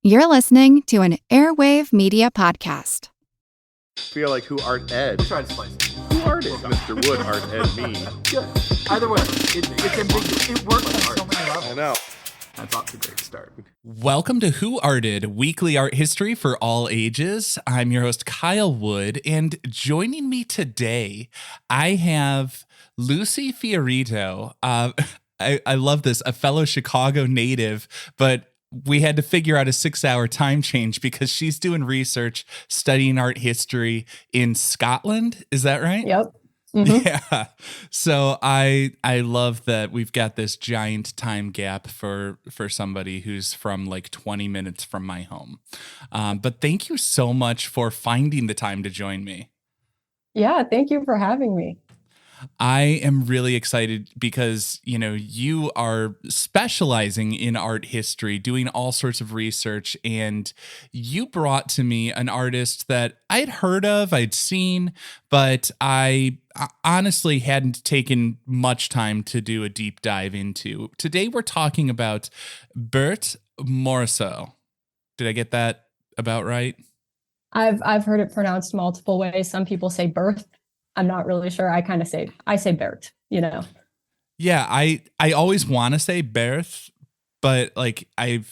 You're listening to an Airwave Media Podcast. Feel like who art Ed? We tried to spice it. Who art it? Mr. Wood art Ed me. Yeah. Either way, it's ambiguous. It works on so many levels. I know. That's off to a great start. Welcome to Who Arted, weekly art history for all ages. I'm your host, Kyle Wood, and joining me today, I have Lucy Fiorito. I love this, a fellow Chicago native, but we had to figure out a 6-hour time change because she's doing research, studying art history in Scotland. Is that right? Yep. Mm-hmm. Yeah. So I love that we've got this giant time gap for somebody who's from like 20 minutes from my home. But thank you so much for finding the time to join me. Yeah, thank you for having me. I am really excited because, you know, you are specializing in art history, doing all sorts of research, and you brought to me an artist that I'd heard of, I'd seen, but I honestly hadn't taken much time to do a deep dive into. Today we're talking about Berthe Morisot. Did I get that about right? I've heard it pronounced multiple ways. Some people say Berthe. I'm not really sure. I say Berthe, you know. Yeah, I always want to say Berthe, but like I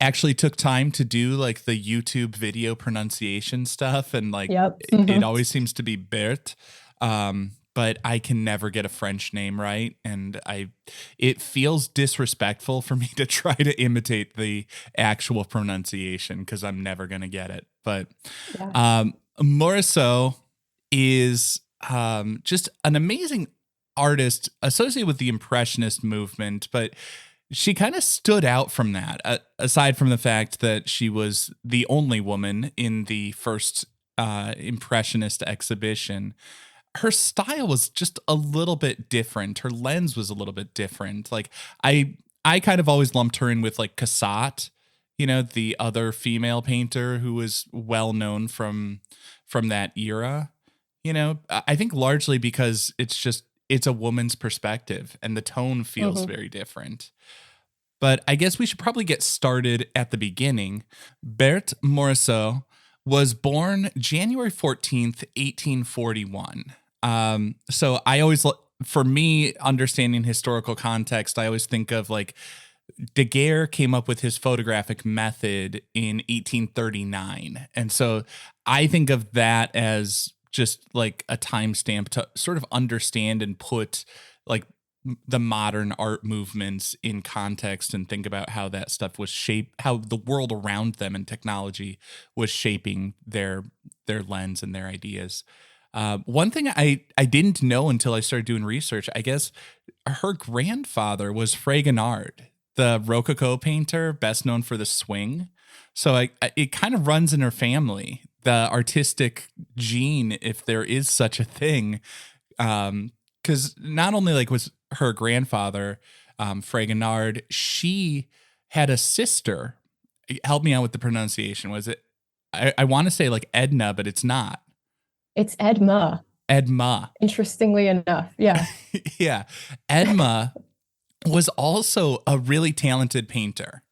actually took time to do like the YouTube video pronunciation stuff, and like it always seems to be Berthe. But I can never get a French name right, and it feels disrespectful for me to try to imitate the actual pronunciation because I'm never gonna get it. But Morisot is just an amazing artist associated with the Impressionist movement, but she kind of stood out from that, aside from the fact that she was the only woman in the first Impressionist exhibition. Her style was just a little bit different. Her lens was a little bit different. Like I kind of always lumped her in with like Cassatt, you know, the other female painter who was well known from that era. You know, I think largely because it's a woman's perspective and the tone feels very different. But I guess we should probably get started at the beginning. Berthe Morisot was born January 14th, 1841. So I always, for me, understanding historical context, I always think of like Daguerre came up with his photographic method in 1839. And so I think of that as just like a timestamp to sort of understand and put like the modern art movements in context and think about how that stuff was shaped, how the world around them and technology was shaping their lens and their ideas. One thing I didn't know until I started doing research, I guess her grandfather was Fragonard, the Rococo painter, best known for the swing. So it kind of runs in her family, the artistic gene, if there is such a thing. Because not only like was her grandfather, Fragonard, she had a sister. Help me out with the pronunciation. Was it? I want to say like Edna, but it's not. It's Edma. Edma. Interestingly enough, yeah. Yeah. Edma was also a really talented painter.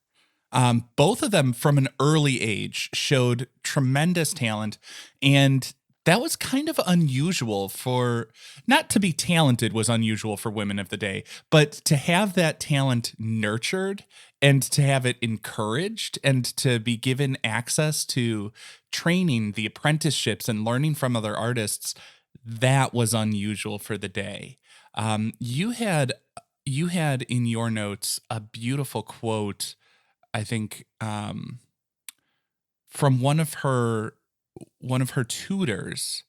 Both of them from an early age showed tremendous talent, and that was kind of unusual for, not to be talented was unusual for women of the day, but to have that talent nurtured and to have it encouraged and to be given access to training, the apprenticeships and learning from other artists, that was unusual for the day. You had in your notes a beautiful quote, I think, from one of her tutors,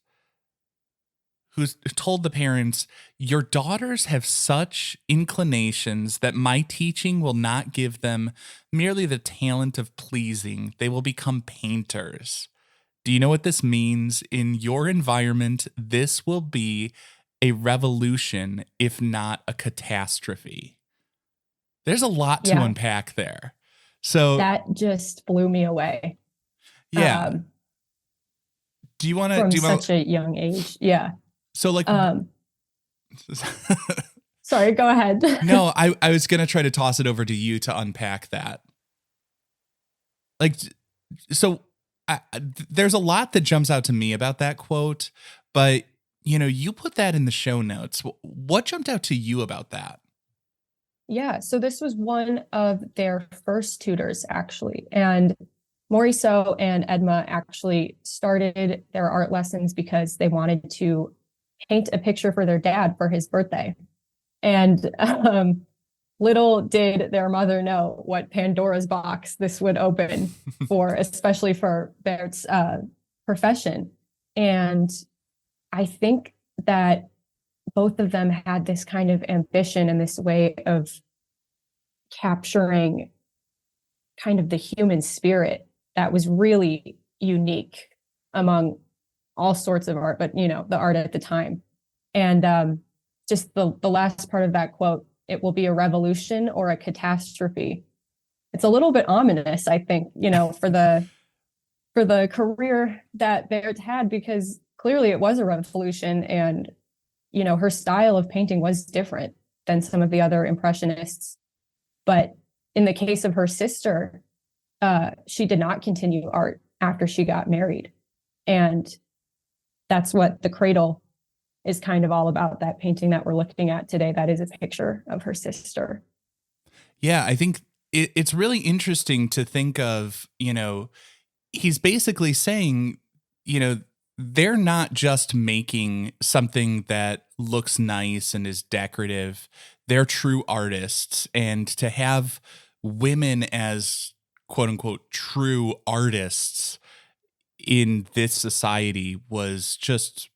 who's told the parents, "Your daughters have such inclinations that my teaching will not give them merely the talent of pleasing. They will become painters. Do you know what this means? In your environment, this will be a revolution, if not a catastrophe." There's a lot to unpack there. So that just blew me away. Yeah. Do you want to from such a young age? Yeah. So like, sorry, go ahead. No, I was going to try to toss it over to you to unpack that. like, so there's a lot that jumps out to me about that quote, but you put that in the show notes. What jumped out to you about that? Yeah, so this was one of their first tutors, actually. And Morisot and Edma actually started their art lessons because they wanted to paint a picture for their dad for his birthday. And little did their mother know what Pandora's box this would open for, especially for Berthe's profession. And I think that both of them had this kind of ambition and this way of capturing kind of the human spirit that was really unique among all sorts of art, but the art at the time. And just the last part of that quote, it will be a revolution or a catastrophe. It's a little bit ominous, I think, for the career that Berthe had, because clearly it was a revolution, and her style of painting was different than some of the other Impressionists. But in the case of her sister, she did not continue art after she got married. And that's what the Cradle is kind of all about, that painting that we're looking at today. That is a picture of her sister. Yeah, I think it's really interesting to think of, he's basically saying, they're not just making something that looks nice and is decorative. They're true artists. And to have women as quote unquote true artists in this society was just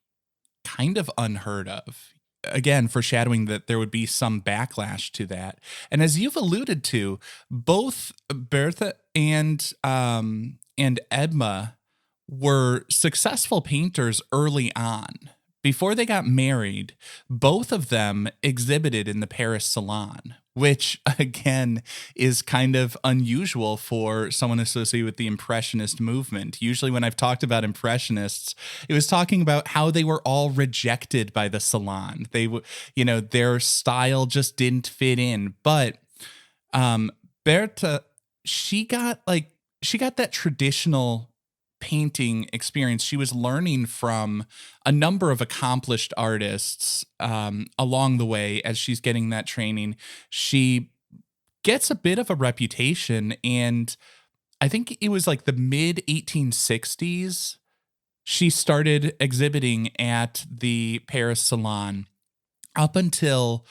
kind of unheard of. Again, foreshadowing that there would be some backlash to that. And as you've alluded to, both Berthe and Edma were successful painters early on. Before they got married, both of them exhibited in the Paris Salon, which again is kind of unusual for someone associated with the Impressionist movement. Usually when I've talked about Impressionists, it was talking about how they were all rejected by the Salon. They, their style just didn't fit in. But Berthe, she got that traditional painting experience. She was learning from a number of accomplished artists along the way as she's getting that training. She gets a bit of a reputation, and I think it was like the mid 1860s she started exhibiting at the Paris Salon up until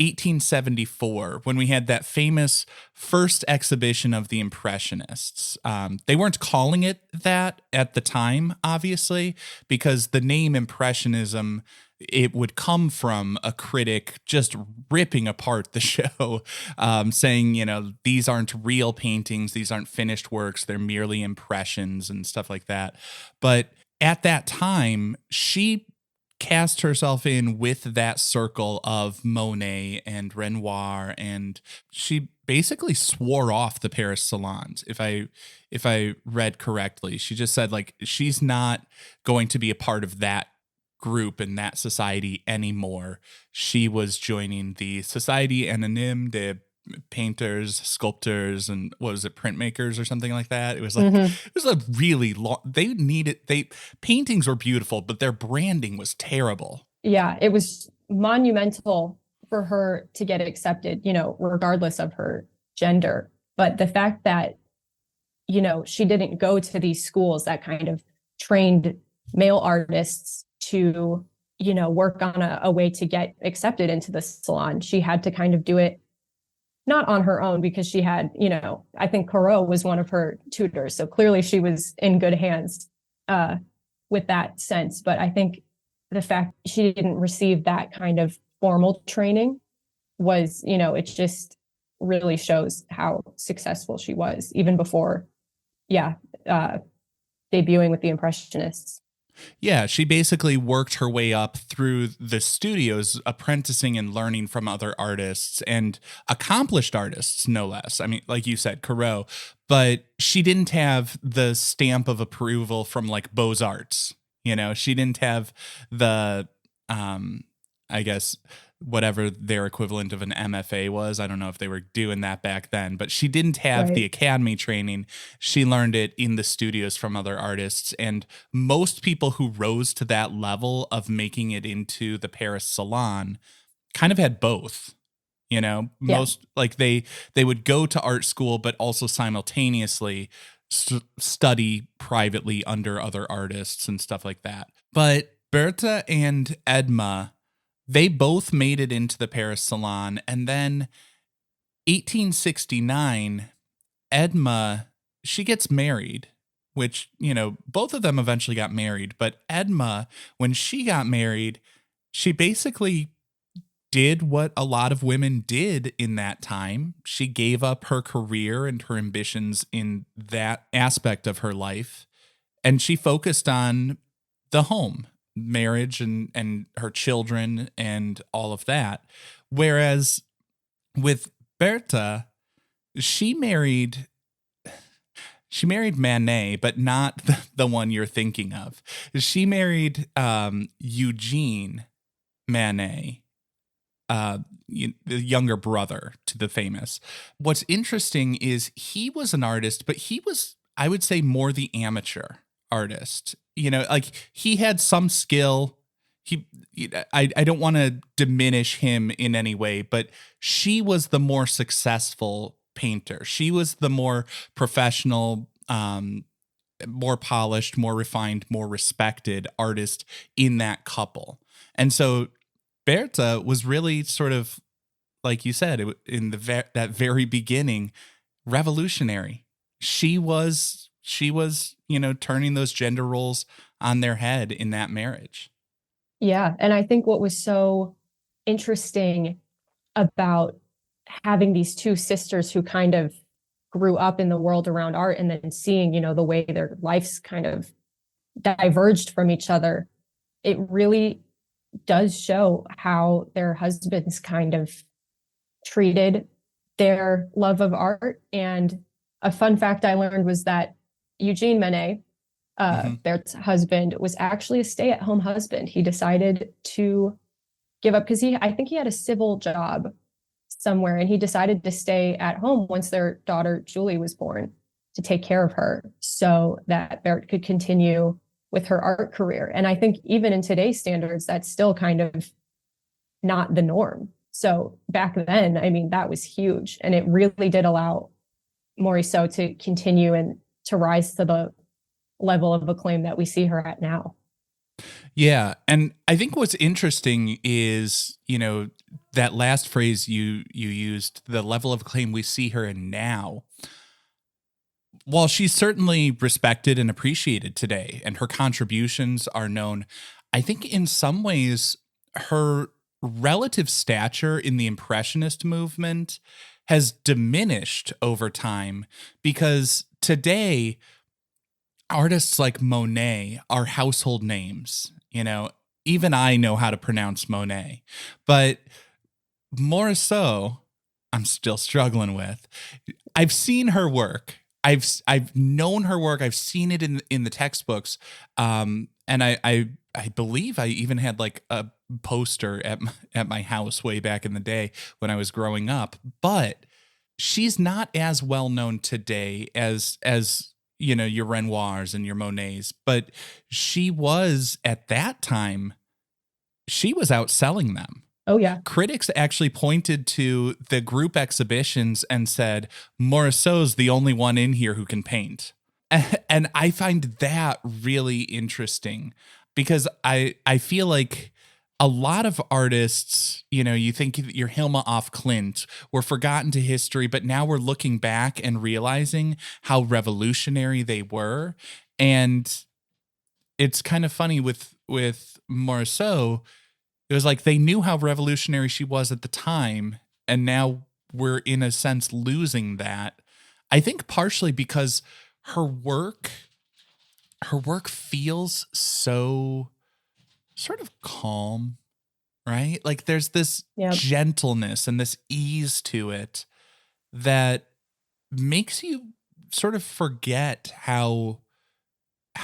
1874, when we had that famous first exhibition of the Impressionists. They weren't calling it that at the time, obviously, because the name Impressionism, it would come from a critic just ripping apart the show, saying, these aren't real paintings, these aren't finished works, they're merely impressions and stuff like that. But at that time, she cast herself in with that circle of Monet and Renoir, and she basically swore off the Paris salons. If I read correctly, she just said she's not going to be a part of that group in that society anymore. She was joining the Société Anonyme des Painters, Sculptors, and what was it, printmakers or something like that. It was it was a really long. Paintings were beautiful, but their branding was terrible. Yeah, it was monumental for her to get accepted, regardless of her gender. But the fact that, she didn't go to these schools that kind of trained male artists to, work on a way to get accepted into the salon. She had to kind of do it not on her own, because she had, I think Corot was one of her tutors. So clearly she was in good hands with that sense. But I think the fact she didn't receive that kind of formal training was, it just really shows how successful she was even before, debuting with the Impressionists. Yeah, she basically worked her way up through the studios, apprenticing and learning from other artists and accomplished artists, no less. I mean, like you said, Corot, but she didn't have the stamp of approval from Beaux-Arts. She didn't have the, whatever their equivalent of an MFA was. I don't know if they were doing that back then, but she didn't have the academy training. She learned it in the studios from other artists. And most people who rose to that level of making it into the Paris Salon kind of had both. You know, most like they would go to art school, but also simultaneously study privately under other artists and stuff like that. But Berthe and Edma, they both made it into the Paris Salon. And then 1869, Edma, she gets married, which, you know, both of them eventually got married. But Edma, when she got married, she basically did what a lot of women did in that time. She gave up her career and her ambitions in that aspect of her life, and she focused on the home, marriage, and her children and all of that. Whereas with Berthe, she married Monet, but not the one you're thinking of. She married Eugene Monet, the younger brother to the famous. What's interesting is he was an artist, but he was, I would say, more the amateur artist. You know, like he had some skill. I don't want to diminish him in any way, but she was the more successful painter. She was the more professional, more polished, more refined, more respected artist in that couple. And so Berthe was really sort of, like you said, in that very beginning, revolutionary. She was, you know, turning those gender roles on their head in that marriage. Yeah. And I think what was so interesting about having these two sisters who kind of grew up in the world around art and then seeing, you know, the way their lives kind of diverged from each other, it really does show how their husbands kind of treated their love of art. And a fun fact I learned was that Eugene Monet, Berthe's husband, was actually a stay-at-home husband. He decided to give up because I think he had a civil job somewhere, and he decided to stay at home once their daughter Julie was born to take care of her so that Berthe could continue with her art career. And I think even in today's standards, that's still kind of not the norm. So back then, I mean, that was huge. And it really did allow Morisot to continue and to rise to the level of acclaim that we see her at now. Yeah. And I think what's interesting is, you know, that last phrase you used, the level of acclaim we see her in now. While she's certainly respected and appreciated today, and her contributions are known, I think in some ways her relative stature in the Impressionist movement has diminished over time, because today artists like Monet are household names. You know, even I know how to pronounce Monet, but Morisot, I'm still struggling with. I've seen her work. I've known her work. I've seen it in the textbooks. And I believe I even had like a poster at my house way back in the day when I was growing up. But she's not as well known today as you know, your Renoirs and your Monets. But she was, at that time, she was outselling them. Oh, yeah. Critics actually pointed to the group exhibitions and said, Morisot's the only one in here who can paint. And I find that really interesting, because I feel like a lot of artists, you know, you think your Hilma af Klint were forgotten to history, but now we're looking back and realizing how revolutionary they were. And it's kind of funny with Morisot. It was like they knew how revolutionary she was at the time, and now we're in a sense losing that. I think partially because her work feels so sort of calm, right? Like there's this gentleness and this ease to it that makes you sort of forget how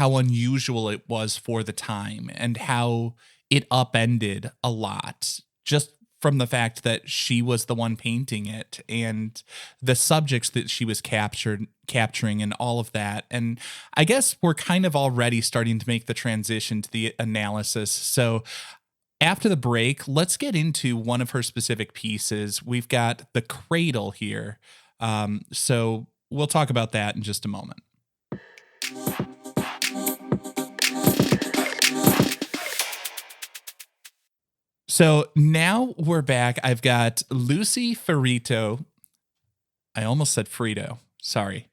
unusual it was for the time, and how it upended a lot just from the fact that she was the one painting it and the subjects that she was capturing and all of that. And I guess we're kind of already starting to make the transition to the analysis. So after the break, let's get into one of her specific pieces. We've got the Cradle here. So we'll talk about that in just a moment. So now we're back. I've got Lucy Ferrito. I almost said Frito. Sorry.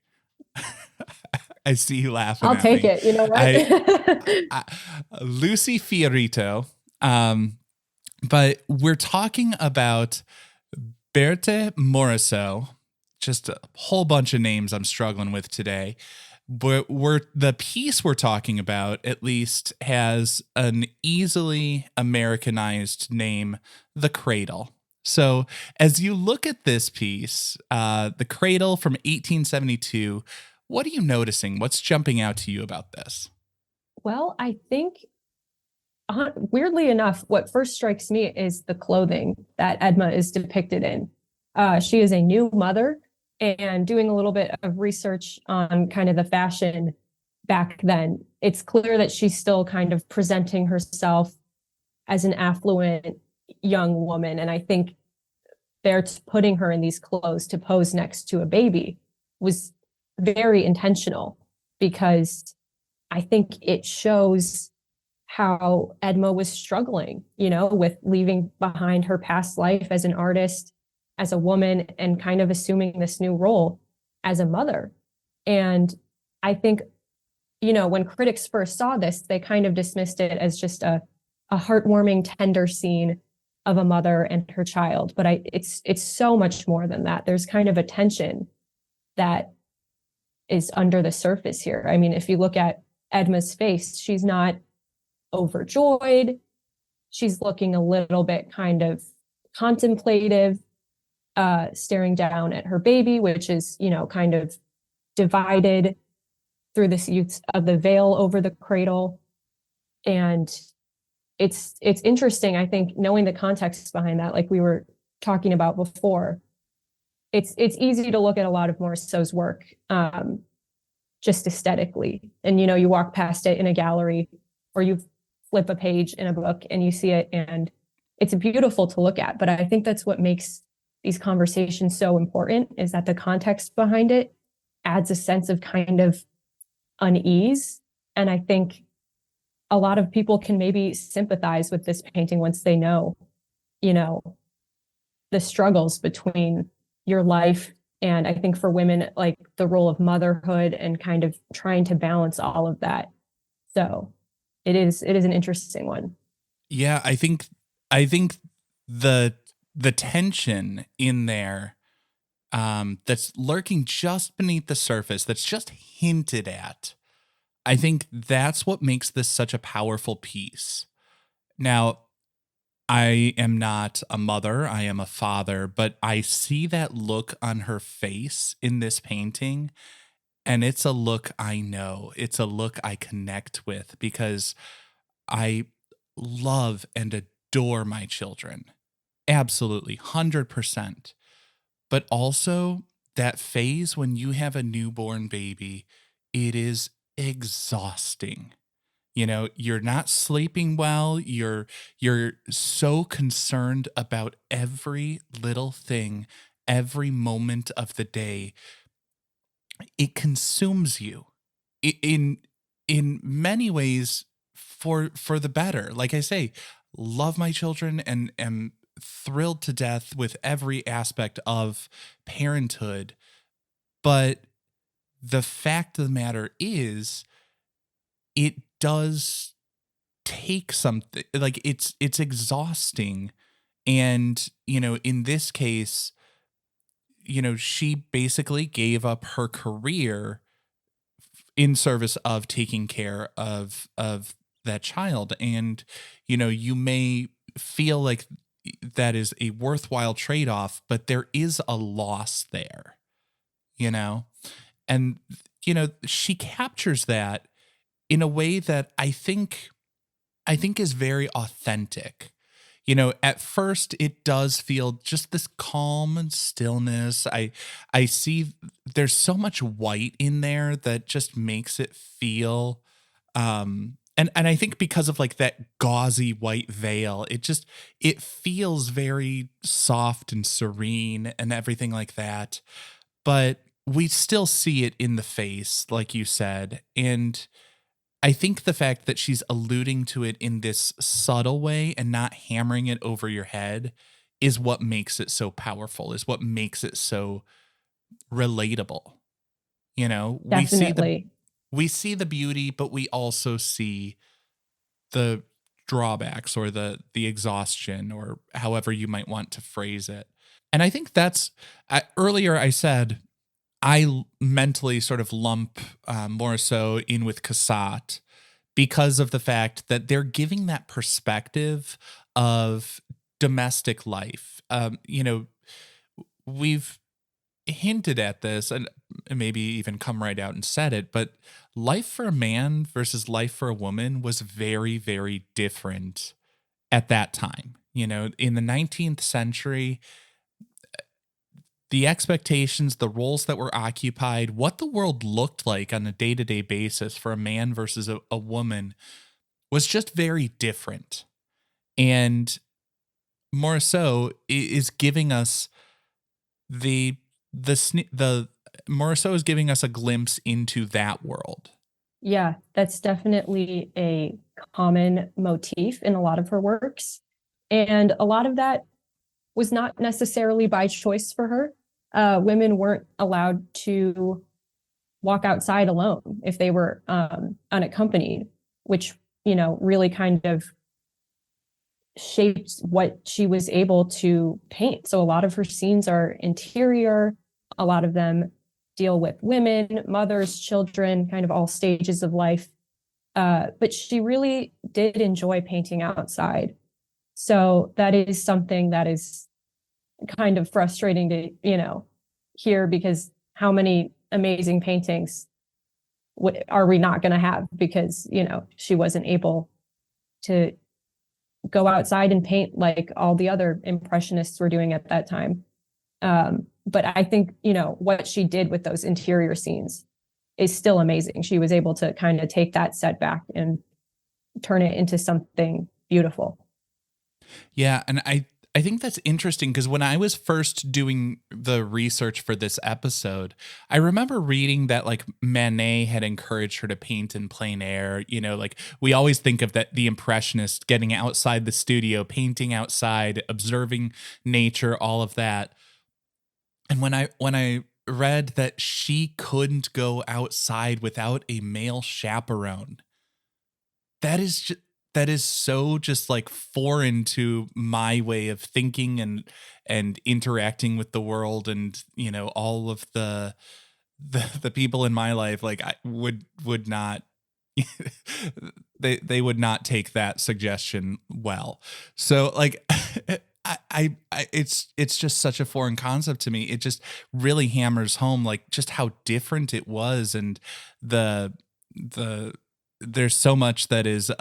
I see you laughing. I'll take it. You know what? Lucy Fiorito. But we're talking about Berthe Morisot. Just a whole bunch of names I'm struggling with today. But the piece we're talking about, at least, has an easily Americanized name, The Cradle. So as you look at this piece, The Cradle from 1872, what are you noticing? What's jumping out to you about this? Well, I think, weirdly enough, what first strikes me is the clothing that Edma is depicted in. She is a new mother, and doing a little bit of research on kind of the fashion back then, it's clear that she's still kind of presenting herself as an affluent young woman. And I think they're putting her in these clothes to pose next to a baby was very intentional, because I think it shows how Edma was struggling, with leaving behind her past life as an artist, as a woman, and kind of assuming this new role as a mother. And I think, when critics first saw this, they kind of dismissed it as just a heartwarming, tender scene of a mother and her child. But it's so much more than that. There's kind of a tension that is under the surface here. I mean, if you look at Edma's face, she's not overjoyed. She's looking a little bit kind of contemplative, staring down at her baby, which is, kind of divided through this use of the veil over the cradle. And it's interesting, I think, knowing the context behind that, like we were talking about before. It's easy to look at a lot of Morisot's work just aesthetically. And, you walk past it in a gallery, or you flip a page in a book and you see it, and it's beautiful to look at. But I think that's what makes these conversations so important, is that the context behind it adds a sense of kind of unease. And I think a lot of people can maybe sympathize with this painting once they know, the struggles between your life. And I think for women, like the role of motherhood and kind of trying to balance all of that. So it is an interesting one. Yeah, I think the tension in there, that's lurking just beneath the surface, that's just hinted at, I think that's what makes this such a powerful piece. Now, I am not a mother, I am a father, but I see that look on her face in this painting, and it's a look I know. It's a look I connect with, because I love and adore my children. Absolutely, 100%. But also that phase when you have a newborn baby, it is exhausting. You're not sleeping well. You're so concerned about every little thing, every moment of the day. It consumes you in many ways for the better. Like I say, love my children and am thrilled to death with every aspect of parenthood. But the fact of the matter is, it does take something, like it's exhausting. And, in this case, she basically gave up her career in service of taking care of that child. And, you may feel like that is a worthwhile trade-off, but there is a loss there, and, she captures that in a way that I think is very authentic. at first it does feel just this calm and stillness. I see there's so much white in there that just makes it feel and I think because of like that gauzy white veil, it feels very soft and serene and everything like that. But we still see it in the face, like you said. And I think the fact that she's alluding to it in this subtle way and not hammering it over your head is what makes it so powerful, is what makes it so relatable. Definitely. We see the beauty, but we also see the drawbacks or the exhaustion or however you might want to phrase it. And I think earlier I said I mentally sort of lump Morisot in with Cassatt because of the fact that they're giving that perspective of domestic life. We've hinted at this and maybe even come right out and said it, but life for a man versus life for a woman was very, very different at that time. In the 19th century, the expectations, the roles that were occupied, what the world looked like on a day-to-day basis for a man versus a woman was just very different. And Morisot is giving us Morisot is giving us a glimpse into that world. Yeah, that's definitely a common motif in a lot of her works. And a lot of that was not necessarily by choice for her. Women weren't allowed to walk outside alone if they were unaccompanied, which, really kind of shaped what she was able to paint. So a lot of her scenes are interior. A lot of them deal with women, mothers, children, kind of all stages of life. But she really did enjoy painting outside. So that is something that is kind of frustrating to, hear, because how many amazing paintings are we not going to have because, she wasn't able to go outside and paint like all the other Impressionists were doing at that time. But I think, what she did with those interior scenes is still amazing. She was able to kind of take that setback and turn it into something beautiful. Yeah. And I think that's interesting because when I was first doing the research for this episode, I remember reading that like Monet had encouraged her to paint in plein air. Like we always think of the Impressionist getting outside the studio, painting outside, observing nature, all of that. And when I read that she couldn't go outside without a male chaperone, that is so just like foreign to my way of thinking and interacting with the world, and all of the people in my life, like I would not they would not take that suggestion well. So like I it's just such a foreign concept to me. It just really hammers home like just how different it was, and the there's so much that is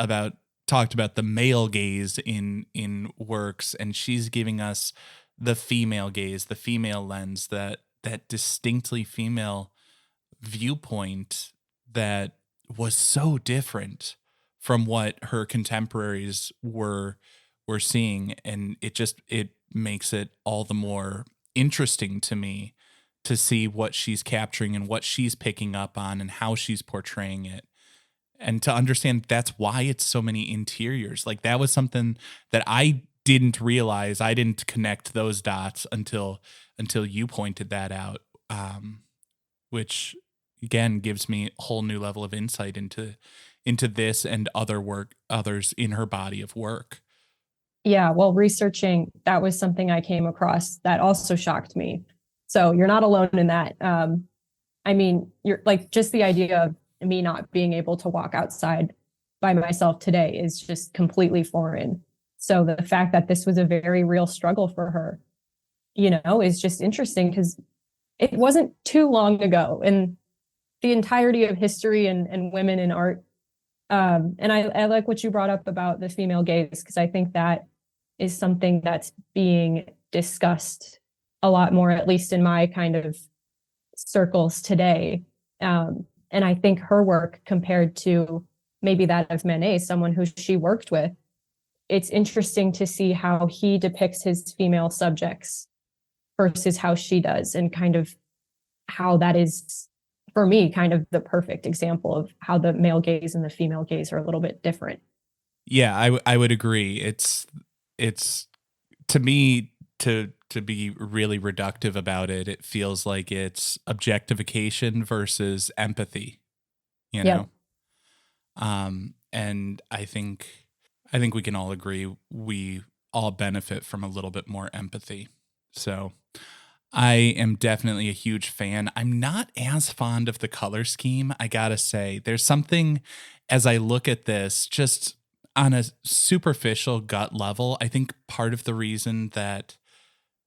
talked about the male gaze in works, and she's giving us the female gaze, the female lens, that distinctly female viewpoint that was so different from what her contemporaries were seeing. And it makes it all the more interesting to me to see what she's capturing and what she's picking up on and how she's portraying it. And to understand that's why it's so many interiors. Like that was something that I didn't realize. I didn't connect those dots until you pointed that out, which again gives me a whole new level of insight into this and others in her body of work. Yeah, well, researching, that was something I came across that also shocked me. So you're not alone in that. I mean, you're like, just the idea of me not being able to walk outside by myself today is just completely foreign. So the fact that this was a very real struggle for her, is just interesting, because it wasn't too long ago in the entirety of history and women in art. And I like what you brought up about the female gaze, because I think that is something that's being discussed a lot more, at least in my kind of circles today. And I think her work compared to maybe that of Manet, someone who she worked with, it's interesting to see how he depicts his female subjects versus how she does, and kind of how that is, for me, kind of the perfect example of how the male gaze and the female gaze are a little bit different. Yeah, I would agree. It's to me, to be really reductive about it, it feels like it's objectification versus empathy, you know? And I think we can all agree we all benefit from a little bit more empathy. So I am definitely a huge fan. I'm not as fond of the color scheme, I gotta say. There's something, as I look at this, just on a superficial gut level, I think part of the reason that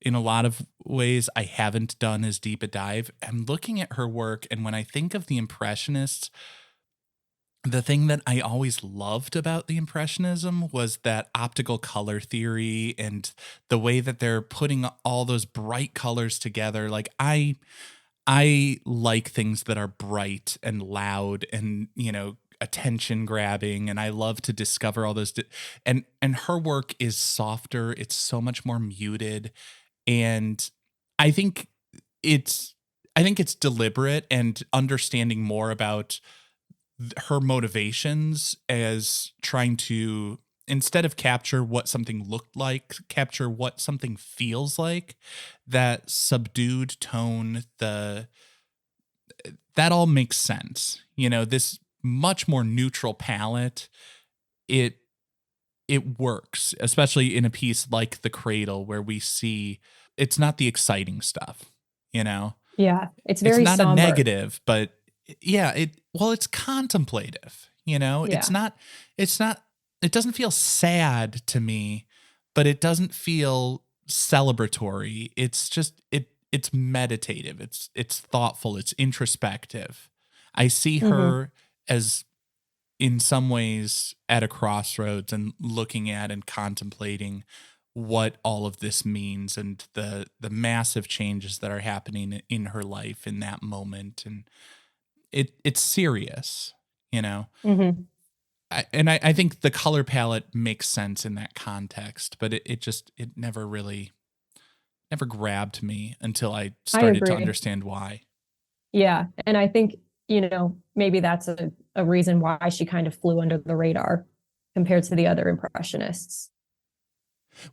in a lot of ways I haven't done as deep a dive, I'm looking at her work, and when I think of the Impressionists, the thing that I always loved about the Impressionism was that optical color theory and the way that they're putting all those bright colors together. Like I like things that are bright and loud and, you know, attention grabbing, and I love to discover all those and her work is softer, it's so much more muted, and I think it's deliberate, and understanding more about her motivations as trying to, instead of capture what something looked like, capture what something feels like. That subdued tone, that all makes sense. You know, this much more neutral palette, it works, especially in a piece like The Cradle, where we see it's not the exciting stuff, you know? Yeah, it's very not somber. a negative, but yeah, it's contemplative, you know? Yeah. It doesn't feel sad to me, but it doesn't feel celebratory. It's just it's meditative. It's thoughtful, it's introspective. I see her as, in some ways, at a crossroads and looking at and contemplating what all of this means, and the massive changes that are happening in her life in that moment. And it's serious, you know? I think the color palette makes sense in that context, but it never grabbed me until I started to understand why. Yeah. And I think, you know, maybe that's a reason why she kind of flew under the radar compared to the other Impressionists.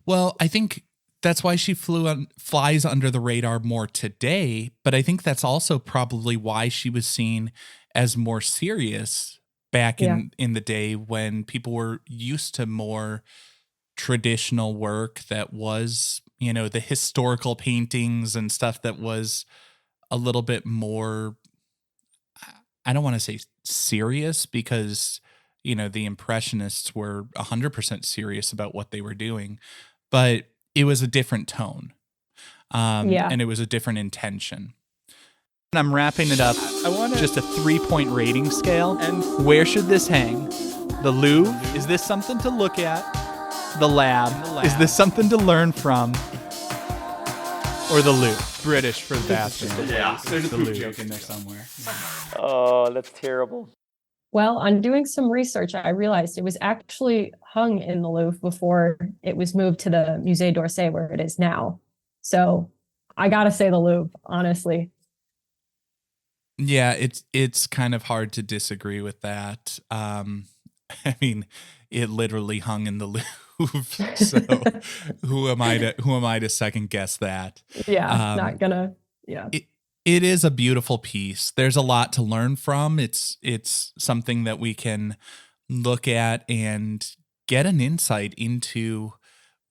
Well, I think that's why she flies under the radar more today, but I think that's also probably why she was seen as more serious back in the day, when people were used to more traditional work that was, you know, the historical paintings and stuff that was a little bit more, I don't want to say serious, because, you know, the Impressionists were 100% serious about what they were doing, but it was a different tone. And it was a different intention. I'm wrapping it up. I want just a 3-point rating scale. And where should this hang? The Louvre? Is this something to look at? The lab? Is this something to learn from? Or the Louvre? British for the bathroom. Yeah, there's a poop joke in there somewhere. Oh, that's terrible. Well, on doing some research, I realized it was actually hung in the Louvre before it was moved to the Musée d'Orsay, where it is now. So I gotta say the Louvre, honestly. Yeah, it's kind of hard to disagree with that. I mean, it literally hung in the Louvre, so who am I to second guess that? Yeah, not gonna. Yeah, it is a beautiful piece. There's a lot to learn from. It's something that we can look at and get an insight into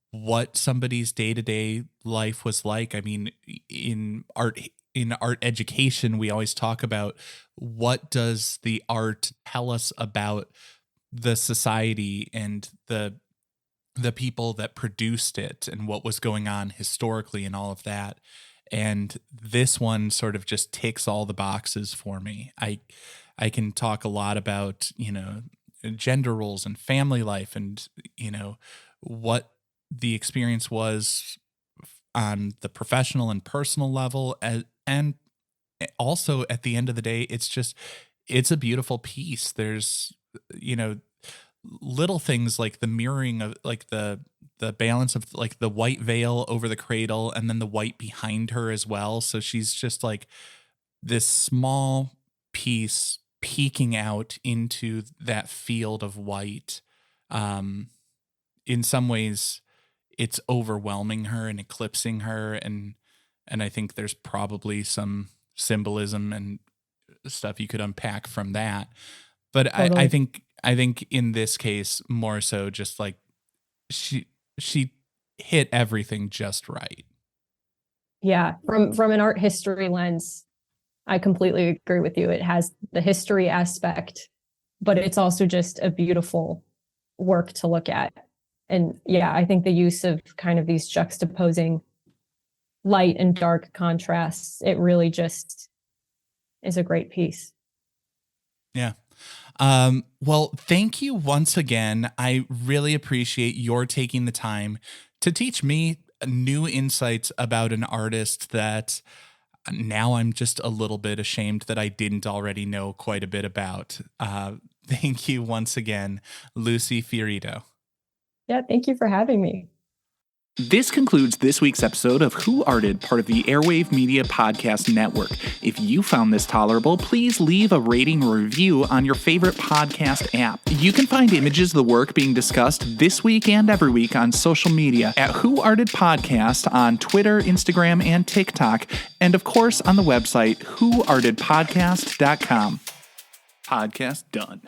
what somebody's day-to-day life was like. I mean, in art education, we always talk about, what does the art tell us about the society and the people that produced it, and what was going on historically and all of that. And this one sort of just ticks all the boxes for me. I can talk a lot about, you know, gender roles and family life, and, you know, what the experience was on the professional and personal level, and also at the end of the day, it's a beautiful piece. There's, little things like the mirroring of like the balance of like the white veil over the cradle and then the white behind her as well. So she's just like this small piece peeking out into that field of white. In some ways it's overwhelming her and eclipsing her. And I think there's probably some symbolism and stuff you could unpack from that. But totally. I think in this case, more so just like she hit everything just right. Yeah. From an art history lens, I completely agree with you. It has the history aspect, but it's also just a beautiful work to look at. And yeah, I think the use of kind of these juxtaposing light and dark contrasts, it really just is a great piece. Yeah. Well, thank you once again. I really appreciate your taking the time to teach me new insights about an artist that now I'm just a little bit ashamed that I didn't already know quite a bit about. Thank you once again, Lucy Fiorito. Yeah, thank you for having me. This concludes this week's episode of Who Arted, part of the Airwave Media Podcast Network. If you found this tolerable, please leave a rating or review on your favorite podcast app. You can find images of the work being discussed this week and every week on social media at Who Arted Podcast on Twitter, Instagram, and TikTok, and of course on the website whoartedpodcast.com. Podcast done.